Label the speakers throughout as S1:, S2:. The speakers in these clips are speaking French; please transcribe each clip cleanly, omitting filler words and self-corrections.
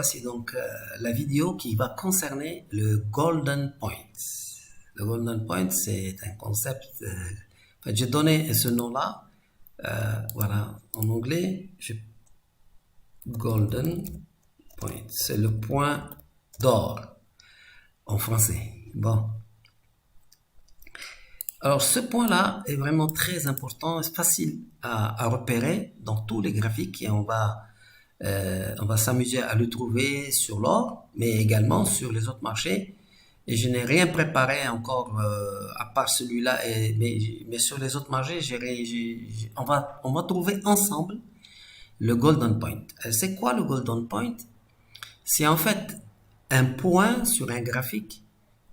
S1: voici donc la vidéo qui va concerner le Golden Point. Le Golden Point, c'est un concept, en fait, j'ai donné ce nom-là, voilà, en anglais, Golden Point, c'est le point d'or en français. Bon. Alors, ce point-là est vraiment très important, c'est facile à repérer dans tous les graphiques et on va s'amuser à le trouver sur l'or, mais également sur les autres marchés. Et je n'ai rien préparé encore à part celui-là, mais sur les autres marchés, on va trouver ensemble le Golden Point. C'est quoi le Golden Point? C'est en fait un point sur un graphique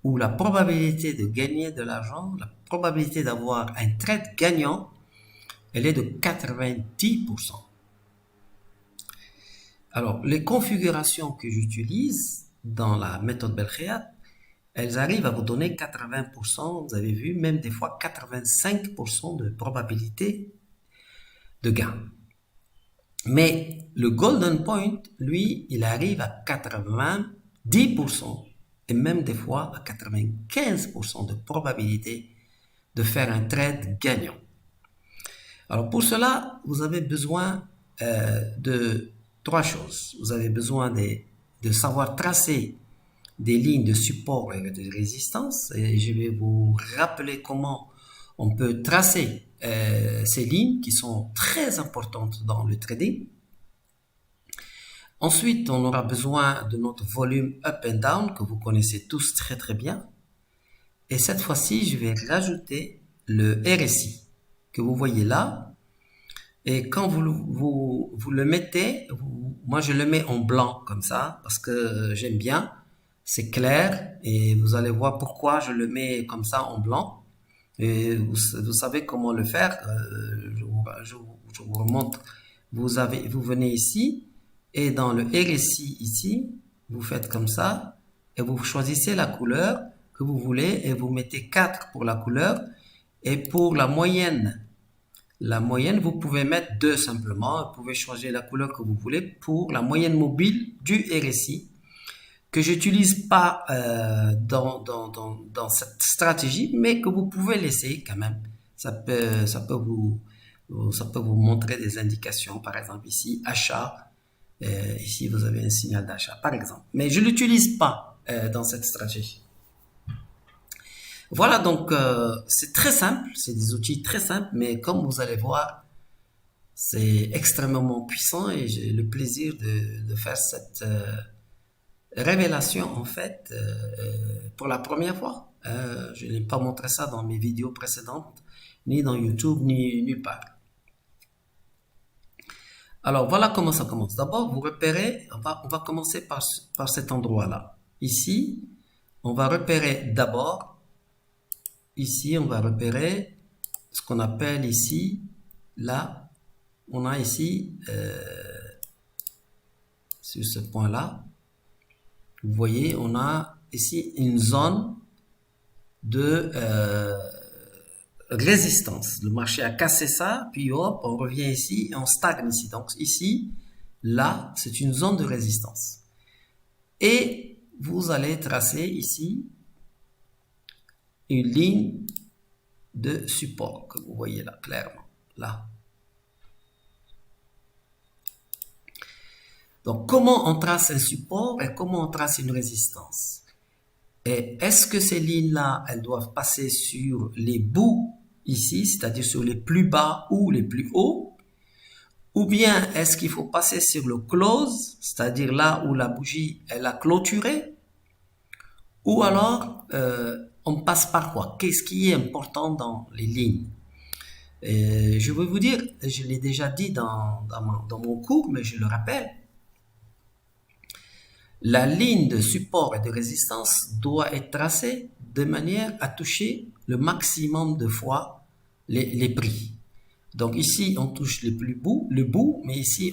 S1: où la probabilité de gagner de l'argent, la probabilité d'avoir un trade gagnant, elle est de 90%. Alors, les configurations que j'utilise dans la méthode Belkhayat, elles arrivent à vous donner 80%, vous avez vu, même des fois 85% de probabilité de gain. Mais le Golden Point, lui, il arrive à 90% et même des fois à 95% de probabilité de faire un trade gagnant. Alors pour cela, vous avez besoin de trois choses. Vous avez besoin de savoir tracer des lignes de support et de résistance. Et je vais vous rappeler comment on peut tracer ces lignes qui sont très importantes dans le trading. Ensuite, on aura besoin de notre volume up and down que vous connaissez tous très très bien. Et cette fois-ci, je vais rajouter le RSI que vous voyez là. Et quand vous le mettez, moi je le mets en blanc comme ça parce que j'aime bien. C'est clair et vous allez voir pourquoi je le mets comme ça en blanc. Et vous savez comment le faire. Je vous remontre. Vous venez ici et dans le RSI ici, vous faites comme ça et vous choisissez la couleur que vous voulez et vous mettez 4 pour la couleur et pour la moyenne, vous pouvez mettre 2 simplement. Vous pouvez choisir la couleur que vous voulez pour la moyenne mobile du RSI que j'utilise pas dans cette stratégie, mais que vous pouvez laisser quand même. Ça peut vous montrer des indications. Par exemple ici, achat. Ici, vous avez un signal d'achat, par exemple. Mais je l'utilise pas dans cette stratégie. Voilà, donc c'est très simple, c'est des outils très simples, mais comme vous allez voir, c'est extrêmement puissant et j'ai le plaisir de faire cette révélation en fait pour la première fois. Je n'ai pas montré ça dans mes vidéos précédentes, ni dans YouTube, ni nulle part. Alors voilà comment ça commence. D'abord, vous repérez, on va commencer par cet endroit-là. Ici, on va repérer d'abord. Ici, on va repérer ce qu'on appelle ici, là, on a ici, sur ce point-là, vous voyez, on a ici une zone de résistance. Le marché a cassé ça, puis hop, on revient ici et on stagne ici. Donc ici, là, c'est une zone de résistance. Et vous allez tracer ici une ligne de support que vous voyez là, clairement, là. Donc, comment on trace un support et comment on trace une résistance? Et est-ce que ces lignes-là, elles doivent passer sur les bouts ici, c'est-à-dire sur les plus bas ou les plus hauts? Ou bien est-ce qu'il faut passer sur le close, c'est-à-dire là où la bougie, elle a clôturé? Ou alors, on passe par quoi? Qu'est-ce qui est important dans les lignes? Je vais vous dire, je l'ai déjà dit dans mon cours, mais je le rappelle. La ligne de support et de résistance doit être tracée de manière à toucher le maximum de fois les prix. Donc ici, on touche le bout, mais ici,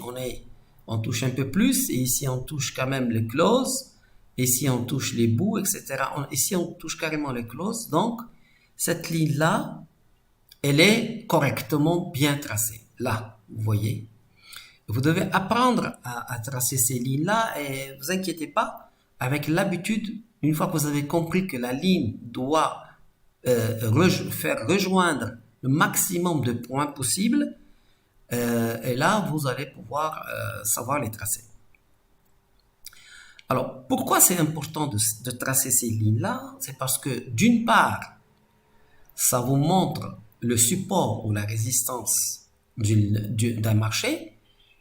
S1: on touche un peu plus, et ici, on touche quand même le close. Ici, on touche les bouts, etc. Ici, on touche carrément les closes. Donc, cette ligne-là, elle est correctement bien tracée. Là, vous voyez. Vous devez apprendre à tracer ces lignes-là et vous inquiétez pas, avec l'habitude, une fois que vous avez compris que la ligne doit faire rejoindre le maximum de points possible, et là, vous allez pouvoir savoir les tracer. Alors, pourquoi c'est important de tracer ces lignes-là? C'est parce que, d'une part, ça vous montre le support ou la résistance d'un marché,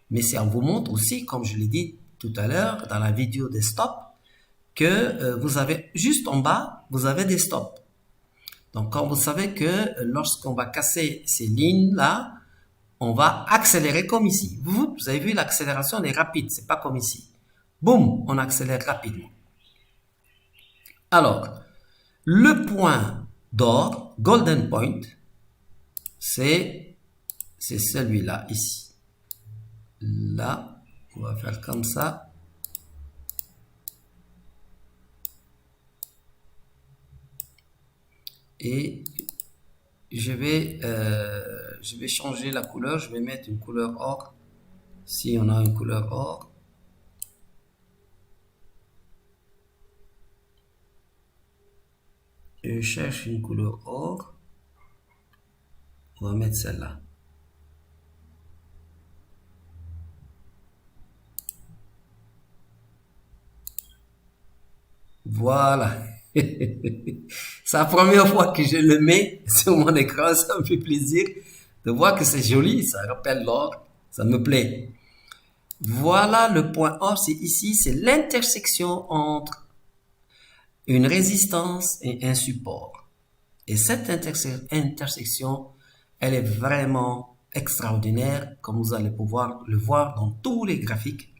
S1: mais ça vous montre aussi, comme je l'ai dit tout à l'heure dans la vidéo des stops, que vous avez juste en bas, vous avez des stops. Donc, quand vous savez que lorsqu'on va casser ces lignes-là, on va accélérer comme ici. Vous avez vu, l'accélération elle est rapide, c'est pas comme ici. Boum, on accélère rapidement. Alors, le point d'or, golden point, c'est celui-là, ici. Là, on va faire comme ça. Et je vais changer la couleur, je vais mettre une couleur or, si on a une couleur or. Je cherche une couleur or, on va mettre celle-là. Voilà. C'est la première fois que je le mets sur mon écran, ça me fait plaisir de voir que c'est joli, ça rappelle l'or, ça me plaît. Voilà le point or, c'est ici, c'est l'intersection entre une résistance et un support. Et cette intersection, elle est vraiment extraordinaire, comme vous allez pouvoir le voir dans tous les graphiques.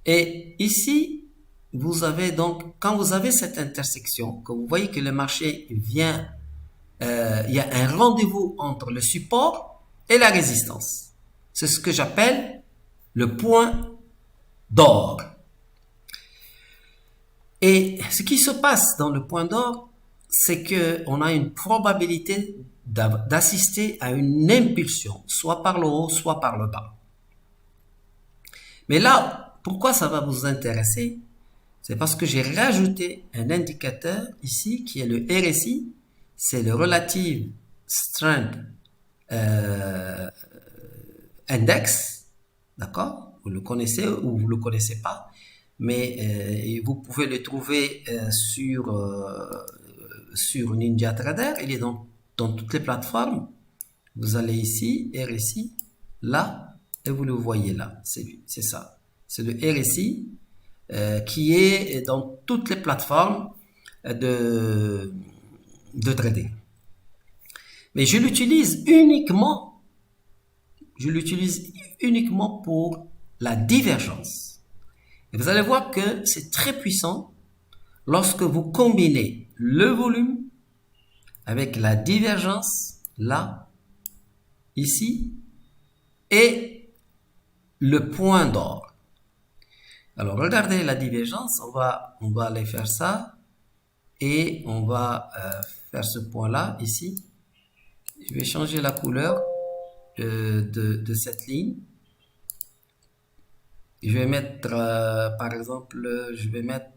S1: Et ici, vous avez donc, quand vous avez cette intersection, que vous voyez que le marché vient, il y a un rendez-vous entre le support et la résistance. C'est ce que j'appelle le point d'or. Et ce qui se passe dans le point d'or, c'est que on a une probabilité d'assister à une impulsion, soit par le haut, soit par le bas. Mais là, pourquoi ça va vous intéresser? C'est parce que j'ai rajouté un indicateur ici qui est le RSI, c'est le Relative Strength Index, d'accord? Vous le connaissez ou vous le connaissez pas, mais vous pouvez le trouver sur NinjaTrader. Il est dans toutes les plateformes. Vous allez ici, RSI, là, et vous le voyez là. C'est lui, c'est ça. C'est le RSI. Qui est dans toutes les plateformes de trading. Mais je l'utilise uniquement pour la divergence. Et vous allez voir que c'est très puissant lorsque vous combinez le volume avec la divergence, là, ici, et le point d'or. Alors, regardez la divergence, on va aller faire ça, et on va faire ce point-là, ici. Je vais changer la couleur de cette ligne. Je vais mettre, par exemple, je vais mettre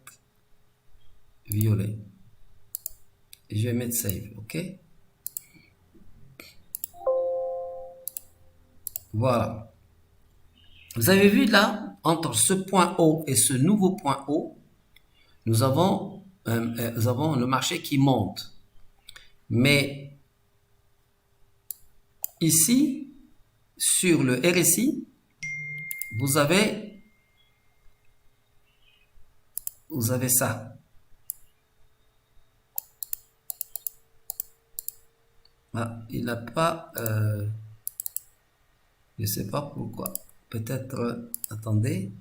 S1: violet. Et je vais mettre save, ok? Voilà. Vous avez vu là, entre ce point haut et ce nouveau point haut, nous avons le marché qui monte. Mais ici, sur le RSI, vous avez ça. Ah, il n'a pas... je ne sais pas pourquoi. Peut-être... attendez.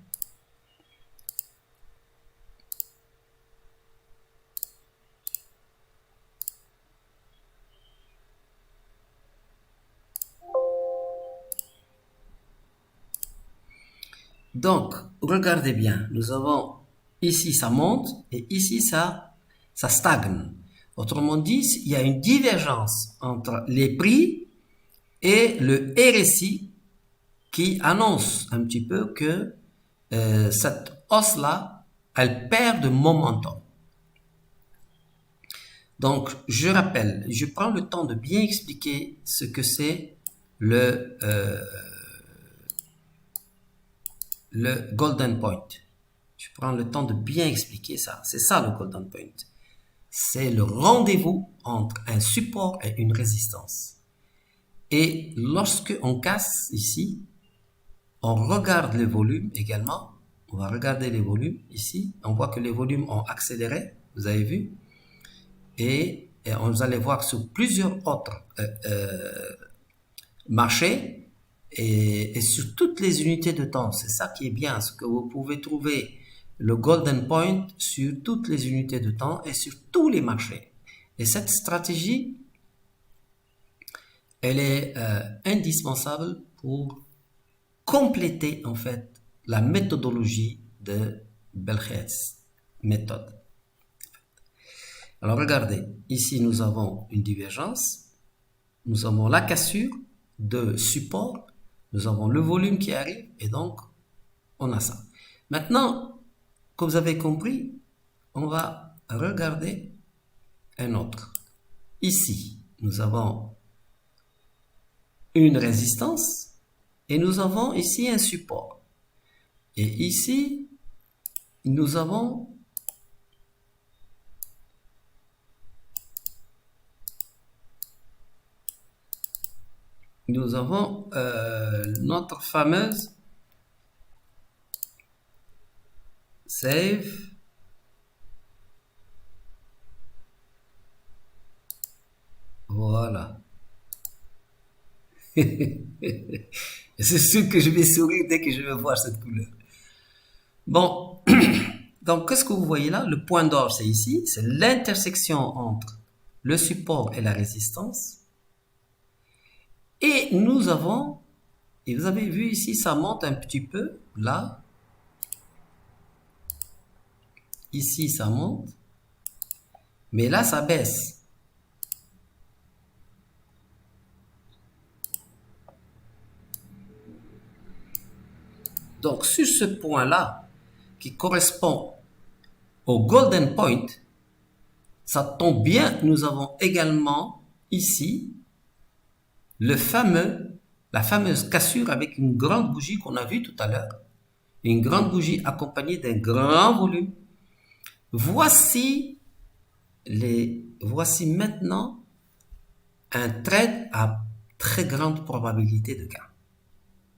S1: Donc, regardez bien. Nous avons ici, ça monte. Et ici, ça stagne. Autrement dit, il y a une divergence entre les prix et le RSI qui annonce un petit peu que cette hausse-là, elle perd de momentum. Donc, je rappelle, je prends le temps de bien expliquer ce que c'est le golden point. Je prends le temps de bien expliquer ça. C'est ça le golden point. C'est le rendez-vous entre un support et une résistance. Et lorsque on casse ici, on regarde les volumes également. On va regarder les volumes ici. On voit que les volumes ont accéléré. Vous avez vu? Et vous allez voir sur plusieurs autres marchés et sur toutes les unités de temps. C'est ça qui est bien, ce que vous pouvez trouver le golden point sur toutes les unités de temps et sur tous les marchés. Et cette stratégie, elle est indispensable pour compléter en fait la méthodologie de Belkheit's méthode. Alors regardez, ici nous avons une divergence, nous avons la cassure de support, nous avons le volume qui arrive et donc on a ça. Maintenant que vous avez compris, on va regarder un autre. Ici, nous avons une résistance et nous avons ici un support. Et ici, nous avons notre fameuse save voilà. C'est sûr que je vais sourire dès que je vais voir cette couleur. Bon, donc qu'est-ce que vous voyez là? Le point d'or, c'est ici, c'est l'intersection entre le support et la résistance. Et nous avons, et vous avez vu ici, ça monte un petit peu, là. Ici, ça monte. Mais là, ça baisse. Donc, sur ce point-là, qui correspond au golden point, ça tombe bien, nous avons également ici la fameuse cassure avec une grande bougie qu'on a vue tout à l'heure. Une grande bougie accompagnée d'un grand volume. Voici maintenant un trade à très grande probabilité de gain.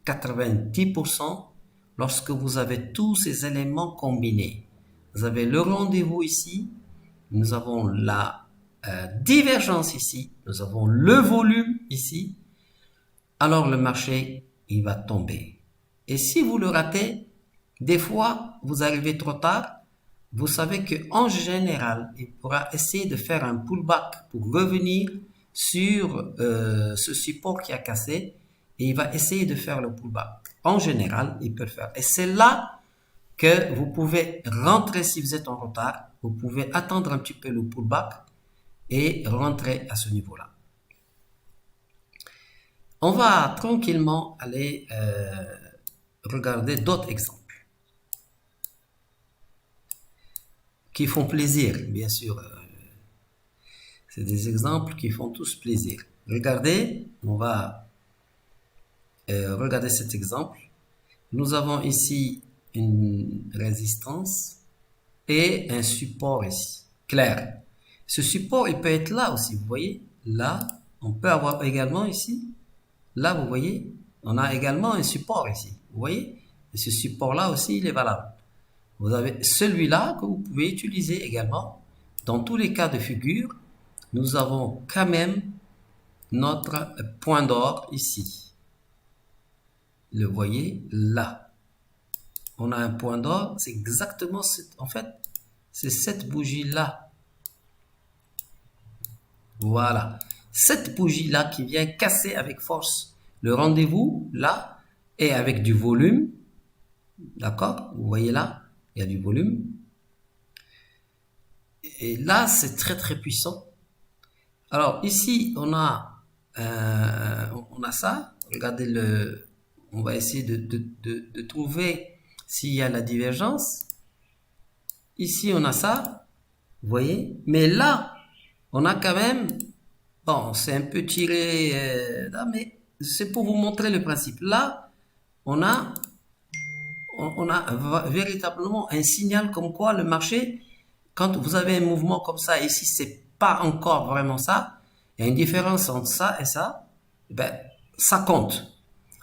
S1: 90% lorsque vous avez tous ces éléments combinés. Vous avez le rendez-vous ici, nous avons la divergence ici, nous avons le volume ici, alors le marché, il va tomber. Et si vous le ratez, des fois, vous arrivez trop tard, vous savez qu'en général, il pourra essayer de faire un pullback pour revenir sur ce support qui a cassé et il va essayer de faire le pullback. En général, il peut le faire. Et c'est là que vous pouvez rentrer si vous êtes en retard. Vous pouvez attendre un petit peu le pullback et rentrer à ce niveau-là. On va tranquillement aller regarder d'autres exemples qui font plaisir, bien sûr. C'est des exemples qui font tous plaisir. Regardez, on va regarder cet exemple. Nous avons ici une résistance et un support ici, clair. Ce support, il peut être là aussi, vous voyez. Là, on peut avoir également ici. Là, vous voyez, on a également un support ici. Vous voyez, et ce support-là aussi, il est valable. Vous avez celui-là que vous pouvez utiliser également. Dans tous les cas de figure, nous avons quand même notre point d'or ici. Le voyez là. On a un point d'or, c'est exactement, en fait, c'est cette bougie-là. Voilà. Cette bougie-là qui vient casser avec force le rendez-vous, là, et avec du volume. D'accord? Vous voyez là, il y a du volume. Et là, c'est très très puissant. Alors ici, on a ça. Regardez on va essayer de trouver s'il y a la divergence. Ici, on a ça, vous voyez. Mais là, on a quand même, bon, c'est un peu tiré là, mais c'est pour vous montrer le principe. Là, on a, on a véritablement un signal comme quoi le marché, quand vous avez un mouvement comme ça, ici, c'est pas encore vraiment ça, il y a une différence entre ça et ça, ben, ça compte.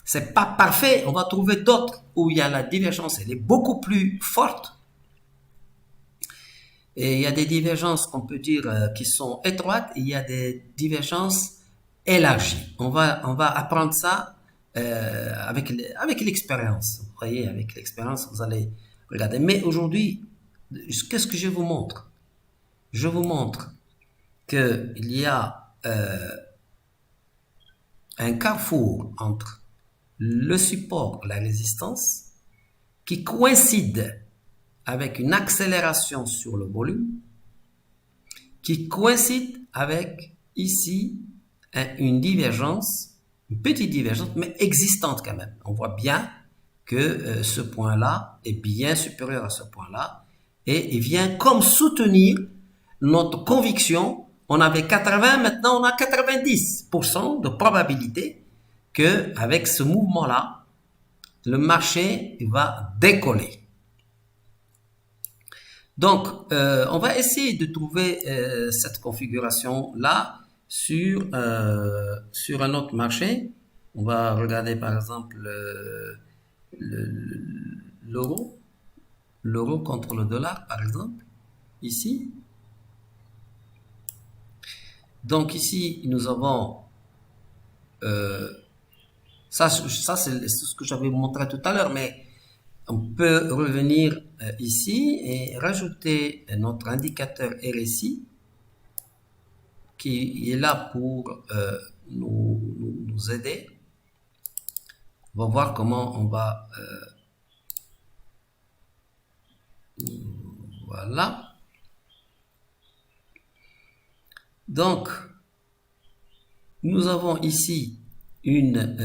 S1: C'est pas parfait, on va trouver d'autres où il y a la divergence, elle est beaucoup plus forte. Et il y a des divergences, on peut dire, qui sont étroites, et il y a des divergences élargies. On va apprendre ça avec l'expérience. Vous voyez, avec l'expérience, vous allez regarder. Mais aujourd'hui, qu'est-ce que je vous montre? Je vous montre qu'il y a un carrefour entre le support, la résistance, qui coïncide avec une accélération sur le volume, qui coïncide avec ici une divergence, une petite divergence, mais existante quand même. On voit bien que ce point-là est bien supérieur à ce point-là et il vient comme soutenir notre conviction. On avait 80, maintenant on a 90% de probabilité que avec ce mouvement-là, le marché va décoller. Donc, on va essayer de trouver cette configuration-là sur un autre marché. On va regarder par exemple l'euro, l'euro contre le dollar par exemple, ici. Donc ici, nous avons ça c'est ce que j'avais montré tout à l'heure, mais on peut revenir ici et rajouter notre indicateur RSI qui est là pour nous aider. On va voir comment on va voilà. Donc, nous avons ici une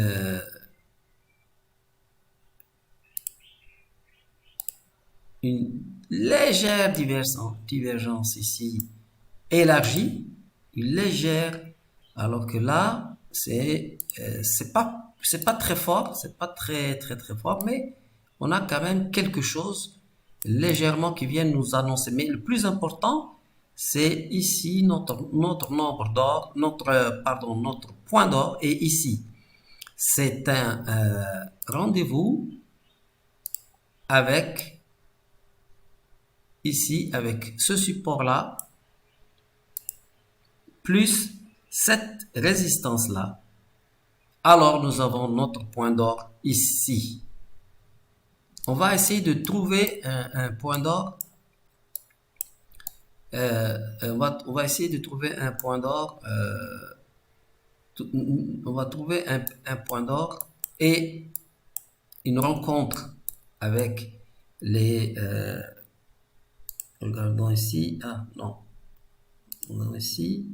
S1: légère divergence ici élargie, une légère, alors que là c'est pas très fort, c'est pas très fort, mais on a quand même quelque chose légèrement qui vient nous annoncer. Mais le plus important, c'est ici notre nombre d'or, notre point d'or, et ici c'est un rendez-vous avec ici avec ce support là plus cette résistance là. Alors nous avons notre point d'or ici. On va essayer de trouver un point d'or. On va essayer de trouver un point d'or. On va trouver un point d'or et une rencontre avec les. Regardons ici. Ah non. Regardons ici.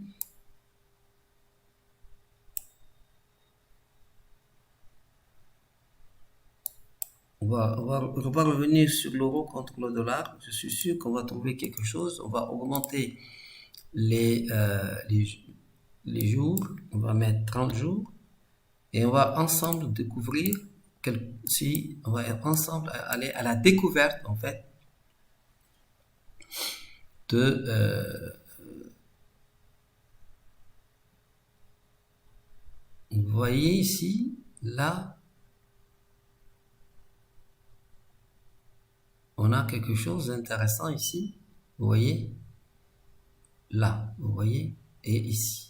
S1: On va revenir sur l'euro contre le dollar. Je suis sûr qu'on va trouver quelque chose. On va augmenter les jours. On va mettre 30 jours. Et on va ensemble découvrir on va ensemble aller à la découverte, en fait, vous voyez ici, là, on a quelque chose d'intéressant ici. Vous voyez? Là, vous voyez? Et ici.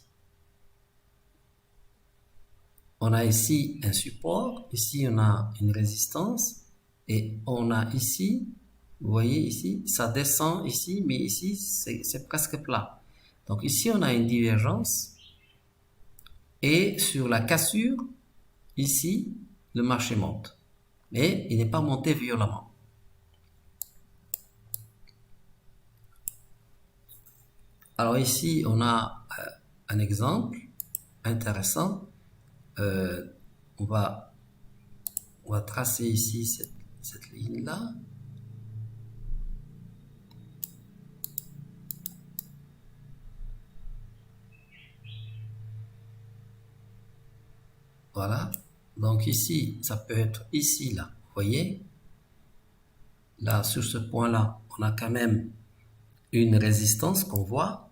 S1: On a ici un support. Ici, on a une résistance. Et on a ici, vous voyez ici, ça descend ici, mais ici, c'est presque plat. Donc ici, on a une divergence. Et sur la cassure, ici, le marché monte. Mais il n'est pas monté violemment. Alors ici, on a un exemple intéressant. On va On va tracer ici cette ligne-là. Voilà. Donc ici, ça peut être ici, là. Vous voyez? Là, sur ce point-là, on a quand même une résistance qu'on voit.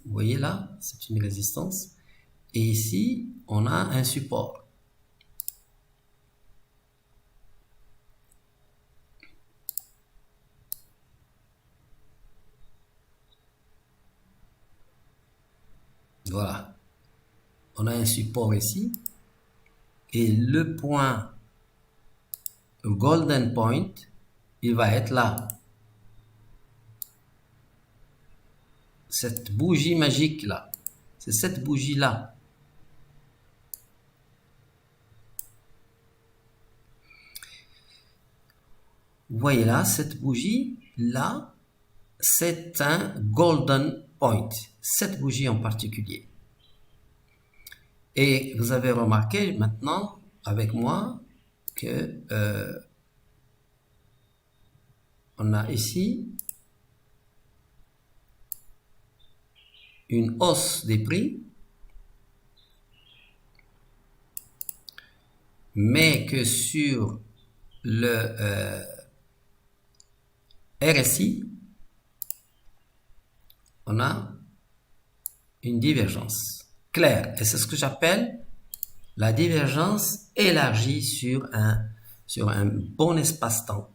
S1: Vous voyez là, c'est une résistance. Et ici, on a un support. Voilà. On a un support ici. Et le point golden point, il va être là. Cette bougie magique là. C'est cette bougie là. Vous voyez là, cette bougie là, c'est un golden point. Cette bougie en particulier. Et vous avez remarqué maintenant avec moi que on a ici une hausse des prix, mais que sur le RSI, on a une divergence claire. Et c'est ce que j'appelle la divergence élargie sur un bon espace-temps.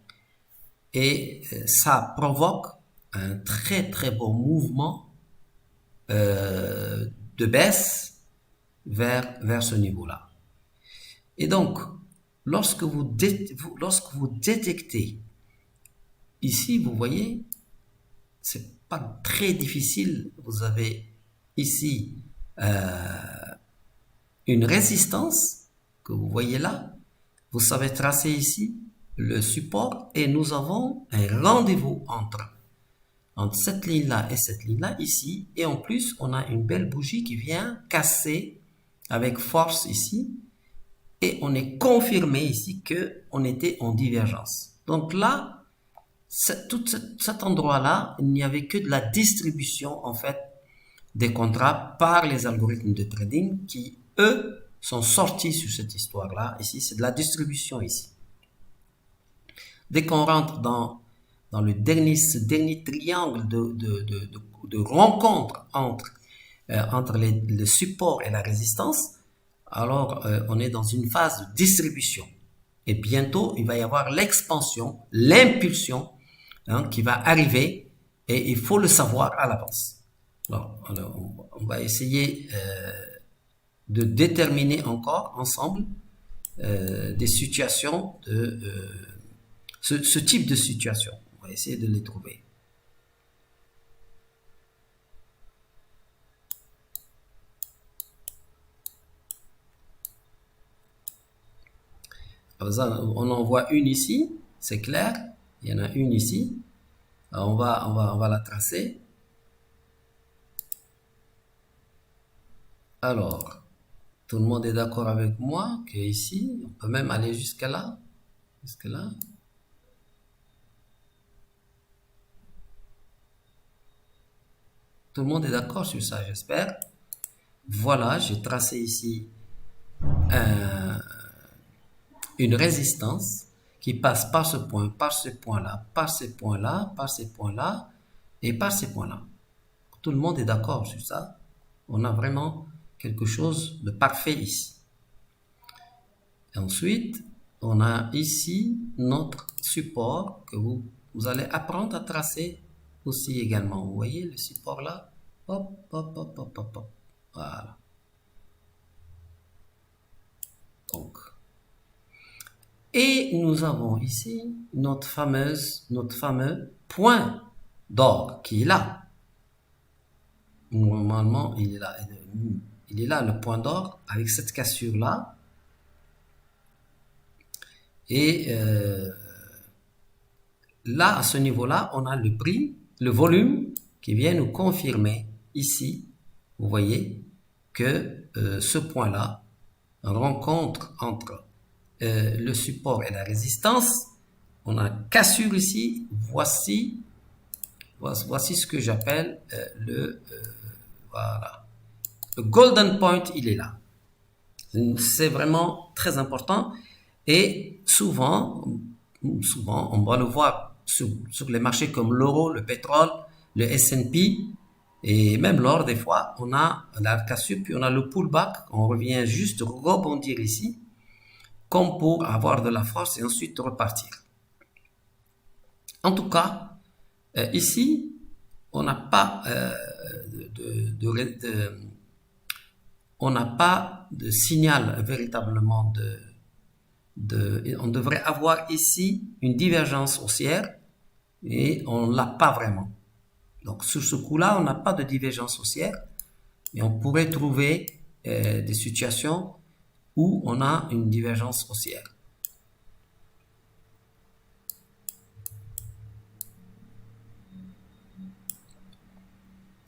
S1: Et ça provoque un très très beau mouvement de baisse vers ce niveau-là. Et donc, lorsque vous détectez ici, vous voyez, c'est pas très difficile. Vous avez ici une résistance que vous voyez là. Vous savez tracer ici le support et nous avons un rendez-vous entre cette ligne-là et cette ligne-là ici. Et en plus, on a une belle bougie qui vient casser avec force ici. Et on est confirmé ici qu'on était en divergence. Donc là, tout cet endroit-là, il n'y avait que de la distribution en fait des contrats par les algorithmes de trading qui, eux, sont sortis sur cette histoire-là. Ici, c'est de la distribution ici. Dès qu'on rentre dans ce dernier triangle de rencontre entre le support et la résistance, alors on est dans une phase de distribution. Et bientôt, il va y avoir l'expansion, l'impulsion qui va arriver et il faut le savoir à l'avance. Alors, on va essayer de déterminer encore ensemble des situations ce type de situation. On va essayer de les trouver. On en voit une ici, c'est clair. Il y en a une ici. Alors on va la tracer. Alors, tout le monde est d'accord avec moi que ici, on peut même aller jusqu'à là. Jusqu'à là. Tout le monde est d'accord sur ça, j'espère. Voilà, j'ai tracé ici une résistance qui passe par ce point, par ce point-là, par ces points-là, par ces points-là et par ces points-là. Tout le monde est d'accord sur ça. On a vraiment quelque chose de parfait ici. Et ensuite, on a ici notre support que vous allez apprendre à tracer aussi également. Vous voyez le support là? Hop, hop, hop, hop, hop, hop. Voilà. Donc, et nous avons ici notre fameux point d'or qui est là. Normalement, il est là. Il est là, le point d'or, avec cette cassure-là. Et là, à ce niveau-là, on a le prix, le volume qui vient nous confirmer ici, vous voyez, que ce point-là rencontre entre le support et la résistance. On a cassure ici. Voici ce que j'appelle voilà. Le golden point, il est là. C'est vraiment très important. Et souvent, on va le voir sur les marchés comme l'euro, le pétrole, le S&P, et même l'or, des fois, on a la cassure, puis on a le pullback. On revient juste rebondir ici, comme pour avoir de la force et ensuite repartir. En tout cas, ici, on n'a pas on n'a pas de signal véritablement on devrait avoir ici une divergence haussière et on l'a pas vraiment. Donc sur ce coup-là, on n'a pas de divergence haussière, mais on pourrait trouver des situations où on a une divergence haussière.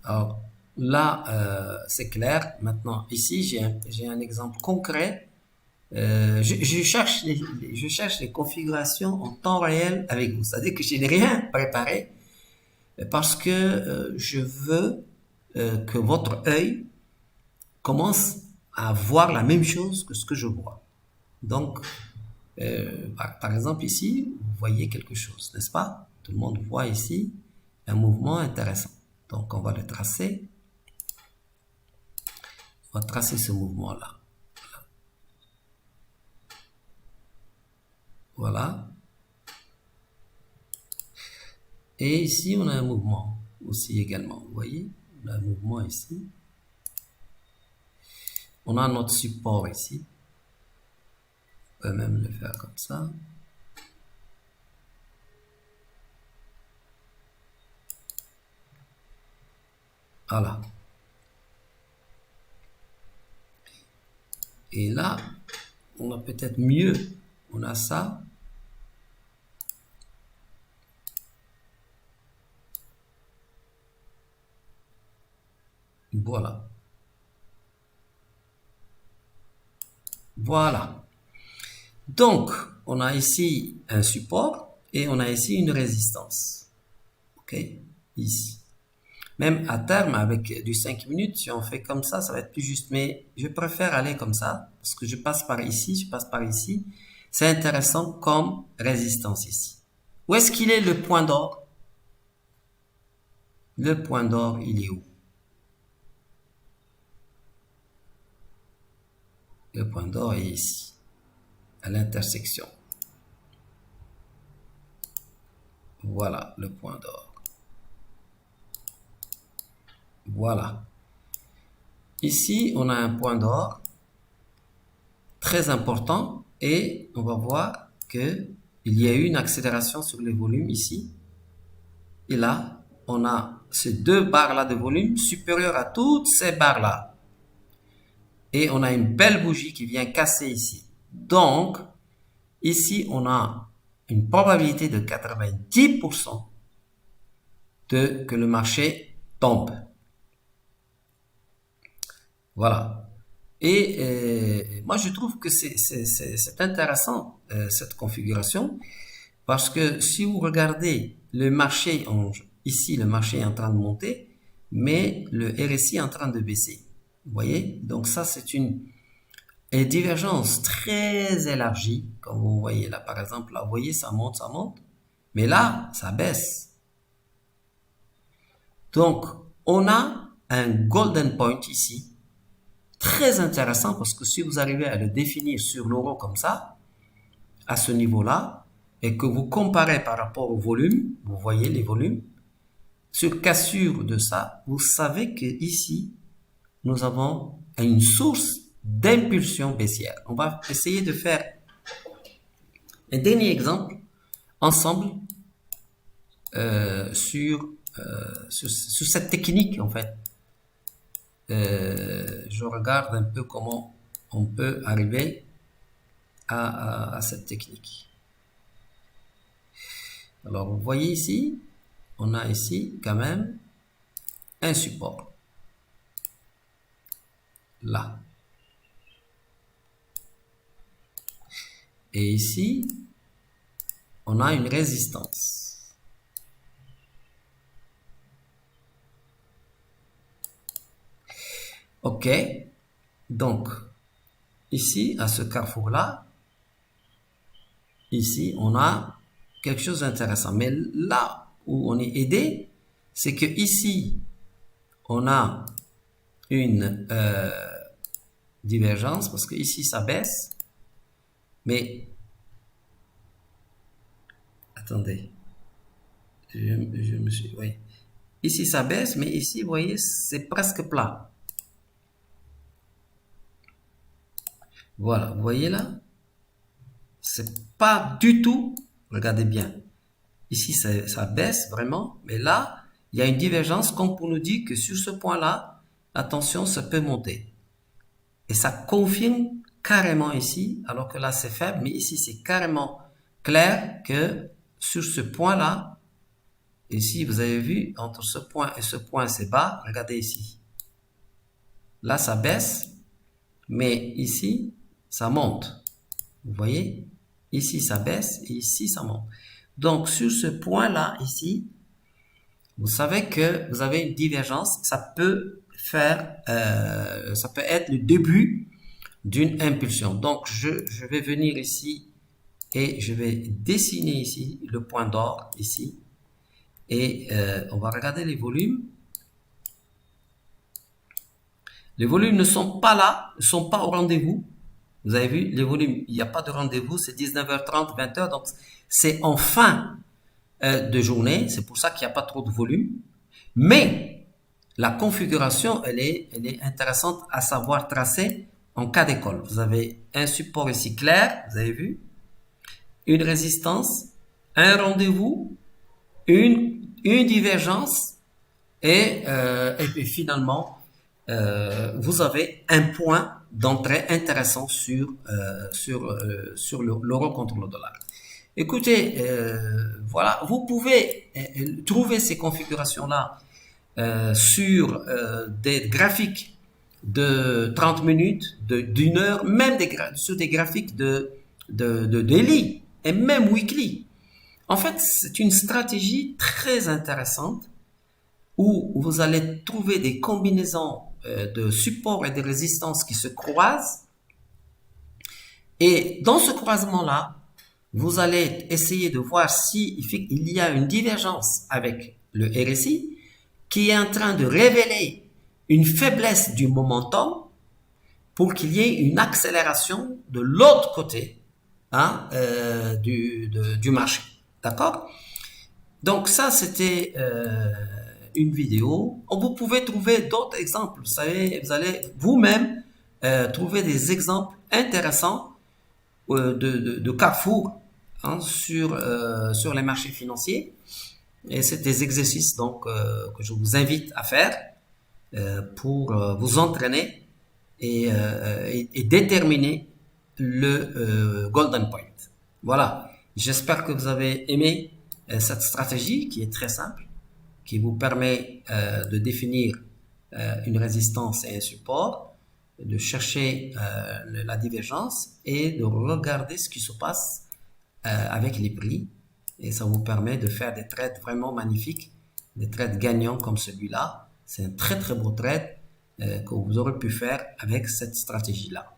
S1: Alors là, c'est clair. Maintenant, ici, j'ai un exemple concret. Je cherche les configurations en temps réel avec vous. C'est-à-dire que je n'ai rien préparé parce que je veux que votre œil commence à voir la même chose que ce que je vois. Donc, par exemple ici, vous voyez quelque chose, n'est-ce pas? Tout le monde voit ici un mouvement intéressant. Donc, on va le tracer. On va tracer ce mouvement-là. Voilà. Et ici, on a un mouvement aussi également. Vous voyez, on a un mouvement ici. On a notre support ici. On peut même le faire comme ça. Voilà. Et là, on a peut-être mieux. On a ça. Voilà. Voilà. Donc, on a ici un support et on a ici une résistance. OK? Ici. Même à terme, avec du 5 minutes, si on fait comme ça va être plus juste. Mais je préfère aller comme ça, parce que je passe par ici, je passe par ici. C'est intéressant comme résistance ici. Où est-ce qu'il est le point d'or? Le point d'or, il est où? Le point d'or est ici, à l'intersection. Voilà le point d'or. Voilà. Ici, on a un point d'or très important et on va voir que il y a eu une accélération sur les volumes ici. Et là, on a ces deux barres-là de volume supérieures à toutes ces barres-là. Et on a une belle bougie qui vient casser ici. Donc, ici, on a une probabilité de 90% que le marché tombe. Voilà. Et moi, je trouve que c'est intéressant, cette configuration, parce que si vous regardez le marché, ici, le marché est en train de monter, mais le RSI est en train de baisser. Vous voyez? Donc ça, c'est une divergence très élargie, comme vous voyez là, par exemple, là, vous voyez, ça monte, mais là, ça baisse. Donc, on a un golden point ici, très intéressant parce que si vous arrivez à le définir sur l'euro comme ça, à ce niveau-là, et que vous comparez par rapport au volume, vous voyez les volumes, sur cassure de ça, vous savez que ici, nous avons une source d'impulsion baissière. On va essayer de faire un dernier exemple ensemble sur cette technique en fait. Je regarde un peu comment on peut arriver à cette technique. Alors vous voyez ici, on a ici quand même un support. Là. Et ici, on a une résistance. OK. Donc, ici, à ce carrefour-là, ici, on a quelque chose d'intéressant. Mais là où on est aidé, c'est que ici, on a une divergence, parce que ici, ça baisse. Mais, attendez, je me suis, oui. Ici, ça baisse, mais ici, vous voyez, c'est presque plat. Voilà, vous voyez là? C'est pas du tout, regardez bien. Ici, ça baisse vraiment, mais là, il y a une divergence comme pour nous dire que sur ce point-là, attention, ça peut monter. Et ça confirme carrément ici, alors que là, c'est faible, mais ici, c'est carrément clair que sur ce point-là, ici, vous avez vu, entre ce point et ce point, c'est bas. Regardez ici. Là, ça baisse, mais ici, ça monte. Vous voyez? Ici, ça baisse et ici, ça monte. Donc, sur ce point-là, ici, vous savez que vous avez une divergence. Ça peut être le début d'une impulsion. Donc, je vais venir ici et je vais dessiner ici le point d'or, ici. Et on va regarder les volumes. Les volumes ne sont pas là, ne sont pas au rendez-vous. Vous avez vu, les volumes, il n'y a pas de rendez-vous, c'est 19h30, 20h, donc c'est en fin de journée, c'est pour ça qu'il n'y a pas trop de volume. Mais la configuration, elle est intéressante à savoir tracer en cas d'école. Vous avez un support ici clair, vous avez vu, une résistance, un rendez-vous, une divergence et puis finalement, vous avez un point d'entrée intéressant sur l'euro contre le dollar. Écoutez, voilà, vous pouvez trouver ces configurations-là sur des graphiques de 30 minutes, d'une heure, même sur des graphiques de daily et même weekly. En fait, c'est une stratégie très intéressante où vous allez trouver des combinaisons de supports et de résistances qui se croisent. Et dans ce croisement-là, vous allez essayer de voir si il y a une divergence avec le RSI qui est en train de révéler une faiblesse du momentum pour qu'il y ait une accélération de l'autre côté du marché. D'accord? Donc ça, c'était une vidéo. Vous pouvez trouver d'autres exemples. Vous savez, vous allez vous-même trouver des exemples intéressants de carrefour sur les marchés financiers. Et c'est des exercices donc que je vous invite à faire pour vous entraîner et déterminer le golden point. Voilà. J'espère que vous avez aimé cette stratégie qui est très simple, qui vous permet de définir une résistance et un support, de chercher la divergence et de regarder ce qui se passe avec les prix. Et ça vous permet de faire des trades vraiment magnifiques, des trades gagnants comme celui-là. C'est un très très beau trade que vous aurez pu faire avec cette stratégie-là.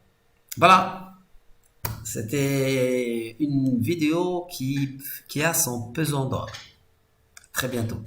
S1: Voilà, c'était une vidéo qui a son pesant d'or. Très bientôt.